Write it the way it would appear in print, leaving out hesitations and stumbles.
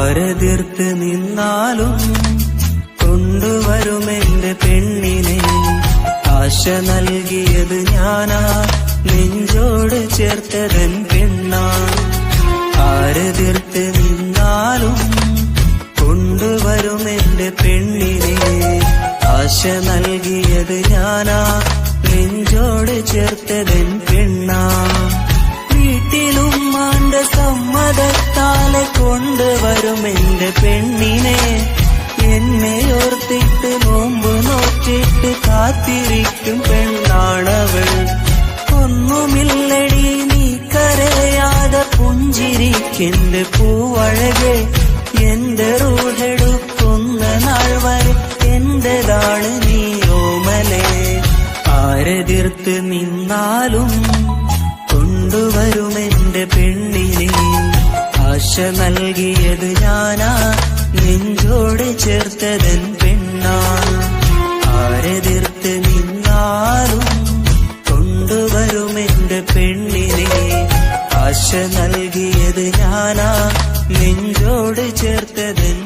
ആരെതിർത്ത് നിന്നാലും കൊണ്ടുവരുമെന്റെ പെണ്ണിനെ. ആശ നൽകിയത് ഞാനാ, നെഞ്ചോട് ചേർത്തതൻ പെണ്ണാ. ആരെതിർത്ത് നിന്നാലും കൊണ്ടുവരുമെന്റെ പെണ്ണിനെ. ആശ നൽകിയത് ഞാനാ, നെഞ്ചോട് ചേർത്തതൻ പെണ്ണാ. വീട്ടിലുമ്മാന്റെ സമ്മതത്താലെ കൊണ്ടുവരുമെന്റെ പെണ്ണിനെ. എന്നെയോർത്തിട്ട് നോമ്പ് നോറ്റിട്ട് കാത്തിരിക്കും പെണ്ണാണവൾ. ഒന്നുമില്ലടി നീ കരയാതെ പുഞ്ചിരിക്കെന്റെ പൂവഴകെ. എന്റെ റൂഹെടുക്കുന്ന നാൾ വരെ എന്റേതാണ് നീ ഓമലേ. ആരെതിർത്ത് നിന്നാലും കൊണ്ടുവരുമെന്റെ പെണ്ണിനെ. ആശ നൽകിയത് ഞാനാ, നെഞ്ചോട് ചേർത്തതൻ പെണ്ണാ. ആരെതിർത്ത് നിന്നാലും കൊണ്ടുവരുമെന്റെ പെണ്ണിനെ. ആശ നൽകിയത് ഞാനാ, നെഞ്ചോട് ചേർത്തതൻ